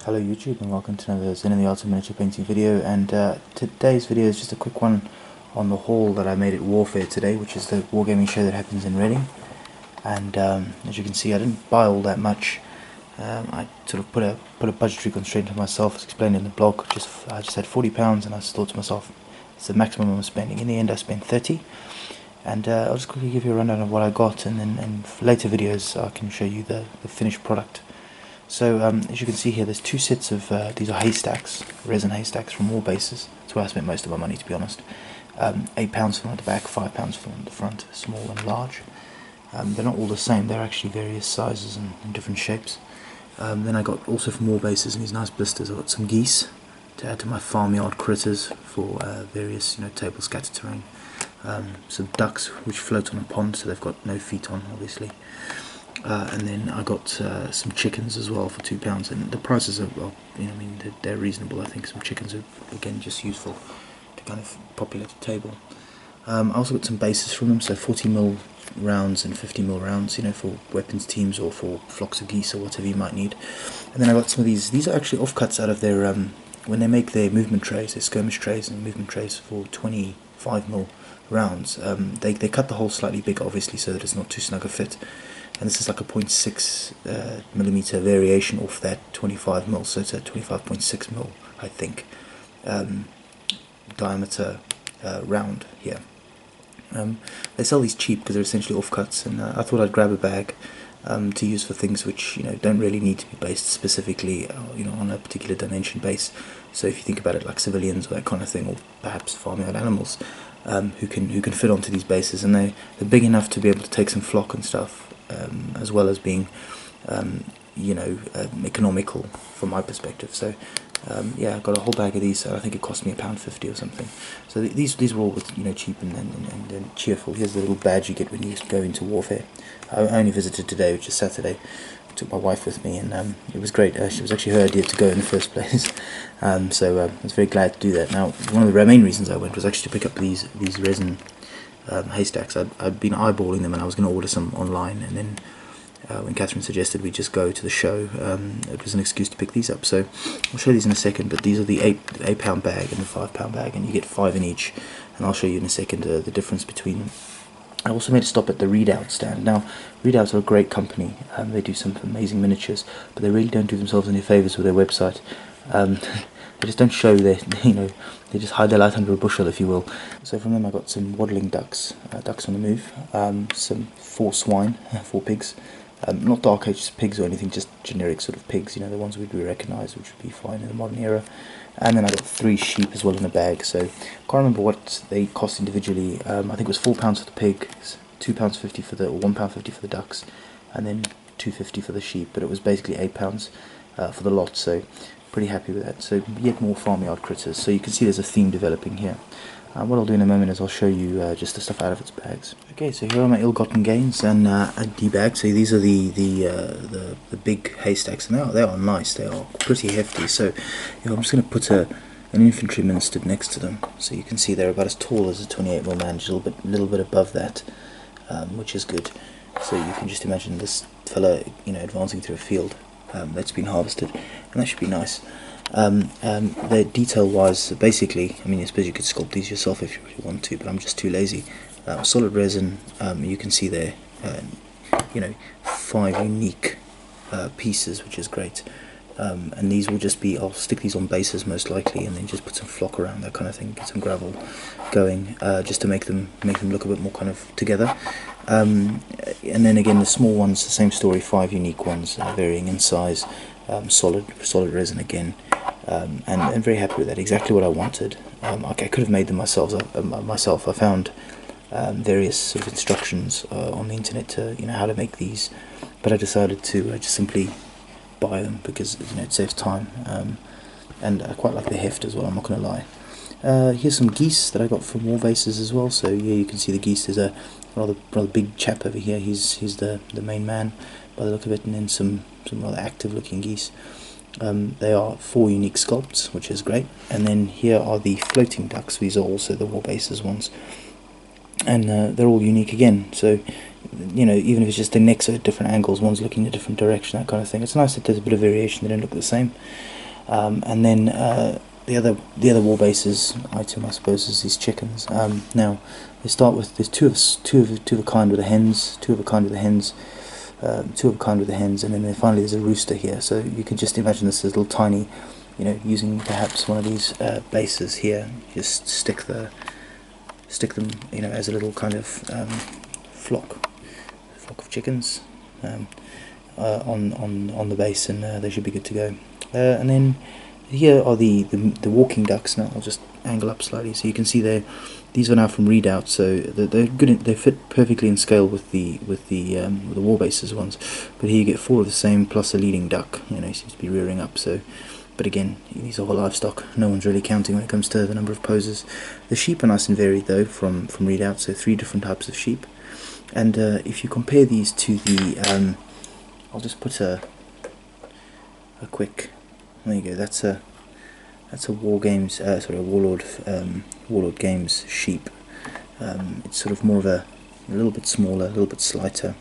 Hello YouTube, and welcome to another Zen in the Art of Miniature Painting video. And today's video is just a quick one on the haul that I made at Warfare today, which is the wargaming show that happens in Reading. And as you can see, I didn't buy all that much. I sort of put a budgetary constraint on myself, as explained in the blog. I just had £40, and I thought to myself, it's the maximum I'm spending. In the end, I spent 30. And I'll just quickly give you a rundown of what I got, and then in later videos I can show you the finished product. So as you can see here, there's two sets of these are haystacks, resin haystacks from Warbases. That's where I spent most of my money, to be honest. £8 for the back, £5 for the front, small and large. They're not all the same, they're actually various sizes and different shapes. Then I got also from Warbases in these nice blisters. I got some geese to add to my farmyard critters for various table scatter terrain. Some ducks which float on a pond, so they've got no feet on, obviously. And then I got some chickens as well for £2, and the prices are, well, they're reasonable. I think some chickens are, again, just useful to kind of populate the table. I also got some bases from them, so 40mm rounds and 50mm rounds, for weapons teams or for flocks of geese or whatever you might need. And then I got some of these are actually offcuts out of their, when they make their movement trays, their skirmish trays and movement trays for 25mm rounds. They cut the hole slightly bigger, obviously, so that it's not too snug a fit. And this is like a 0.6 millimeter variation off that 25mm, so it's a 25.6mm, I think, diameter round here. They sell these cheap because they're essentially offcuts, and I thought I'd grab a bag to use for things which don't really need to be based specifically on a particular dimension base. So if you think about it, like civilians or that kind of thing, or perhaps farmyard animals who can fit onto these bases, and they're big enough to be able to take some flock and stuff, as well as being economical from my perspective. So yeah, I got a whole bag of these. I think it cost me £1.50 or something. So these were all cheap and cheerful. Here's the little badge you get when you go into Warfare. I only visited today, which is Saturday. I took my wife with me, and it was great. It was actually her idea to go in the first place. So I was very glad to do that. Now, one of the main reasons I went was actually to pick up these resin haystacks. I'd been eyeballing them, and I was going to order some online, and then when Catherine suggested we just go to the show, it was an excuse to pick these up. So I'll show you these in a second, but these are the £8 bag and the £5 bag, and you get 5 in each, and I'll show you in a second the difference between them. I also made a stop at the Readout stand. Now, Readouts are a great company. They do some amazing miniatures, but they really don't do themselves any favours with their website. They just don't show their, they just hide their light under a bushel, if you will. So from them I got some waddling ducks, ducks on the move, some 4 swine, 4 pigs, not Dark Ages pigs or anything, just generic sort of pigs, the ones we recognise, which would be fine in the modern era. And then I got 3 sheep as well in a bag, so I can't remember what they cost individually. I think it was £4 for the pigs, £2.50 for or £1.50 for the ducks, and then £2.50 for the sheep, but it was basically £8 for the lot, so pretty happy with that. So yet more farmyard critters, so you can see there's a theme developing here. What I'll do in a moment is I'll show you just the stuff out of its bags. Okay, so here are my ill-gotten gains and a debag. So these are the big haystacks, and they are nice. They are pretty hefty. So I'm just going to put an infantryman stood next to them, so you can see they're about as tall as a 28mm man, just a little bit above that, which is good. So you can just imagine this fella, advancing through a field that's been harvested, and that should be nice. The detail-wise, basically, I suppose you could sculpt these yourself if you really want to, but I'm just too lazy. Solid resin, you can see there, 5 unique pieces, which is great. And these will just be, I'll stick these on bases most likely, and then just put some flock around, that kind of thing, get some gravel going, just to make them look a bit more kind of together. And then again, the small ones, the same story, 5 unique ones, varying in size, solid resin again. And very happy with that, exactly what I wanted. I could have made them myself. I found various sort of instructions on the internet to how to make these, but I decided to just simply buy them because it saves time, and I quite like the heft as well, I'm not going to lie. Here's some geese that I got from Warbases as well. So here you can see the geese. There's a rather big chap over here. He's the main man by the look of it, and then some rather active looking geese. They are 4 unique sculpts, which is great. And then here are the floating ducks. These are also the Warbases ones, and they're all unique again. So you know, even if it's just the necks are at different angles, one's looking in a different direction, that kind of thing. It's nice that there's a bit of variation, they don't look the same. And then the other wall bases item, I suppose, is these chickens. Now they start with, there's two of a kind with the hens, two of a kind with the hens, and then finally there's a rooster here. So you can just imagine this as little tiny, you know, using perhaps one of these bases here, just stick them, you know, as a little kind of flock of chickens on the base, and they should be good to go. And then here are the walking ducks. Now I'll just angle up slightly so you can see these are now from Redoubt, so they're good. They fit perfectly in scale with the wall bases ones. But here you get 4 of the same plus a leading duck. You know, he seems to be rearing up. So, but again, these are all livestock. No one's really counting when it comes to the number of poses. The sheep are nice and varied though from Redoubt. So 3 different types of sheep. And if you compare these to the, I'll just put a quick. There you go. That's a War Games, sorry, a Warlord Games sheep. It's sort of more of a little bit smaller, a little bit slighter,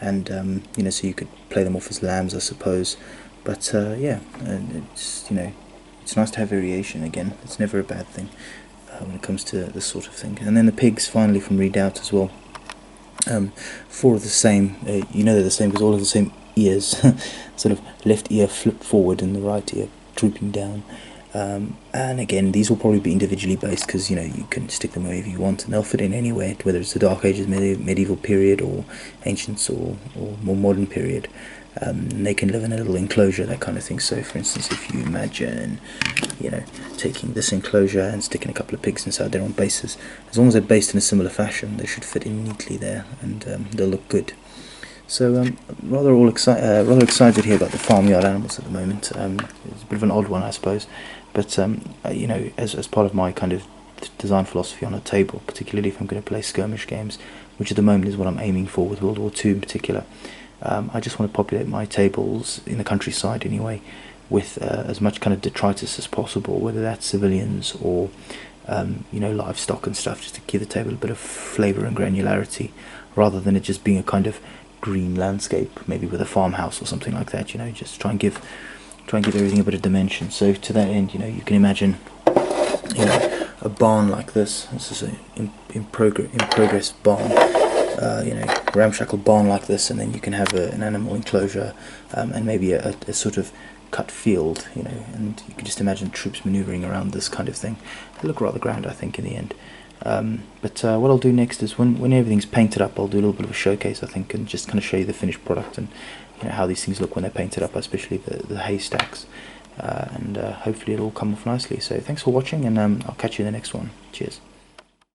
and you know, so you could play them off as lambs, I suppose. But yeah, it's, you know, it's nice to have variation. Again, it's never a bad thing when it comes to this sort of thing. And then the pigs, finally, from Redoubt as well. 4 of the same. You know they're the same because all of the same ears, sort of left ear flipped forward and the right ear drooping down. And again, these will probably be individually based because, you know, you can stick them wherever you want and they'll fit in anywhere, whether it's the Dark Ages, medieval period, or Ancients, or more modern period. And they can live in a little enclosure, that kind of thing. So for instance, if you imagine, you know, taking this enclosure and sticking a couple of pigs inside there on bases, as long as they're based in a similar fashion, they should fit in neatly there, and they'll look good. So rather excited here about the farmyard animals at the moment. It's a bit of an odd one, I suppose, but you know, as part of my kind of design philosophy on a table, particularly if I'm going to play skirmish games, which at the moment is what I'm aiming for with World War II in particular. I just want to populate my tables in the countryside anyway with as much kind of detritus as possible, whether that's civilians or you know, livestock and stuff, just to give the table a bit of flavour and granularity, rather than it just being a kind of green landscape, maybe with a farmhouse or something like that. You know, just try and give everything a bit of dimension. So to that end, you know, you can imagine, you know, a barn like this. This is an in progress barn. You know, ramshackle barn like this, and then you can have an animal enclosure, and maybe a sort of cut field, you know, and you can just imagine troops manoeuvring around this kind of thing. They look rather grand, I think, in the end. But what I'll do next is when everything's painted up, I'll do a little bit of a showcase, I think, and just kind of show you the finished product and, you know, how these things look when they're painted up, especially the haystacks, and hopefully it'll all come off nicely. So thanks for watching, and I'll catch you in the next one. Cheers.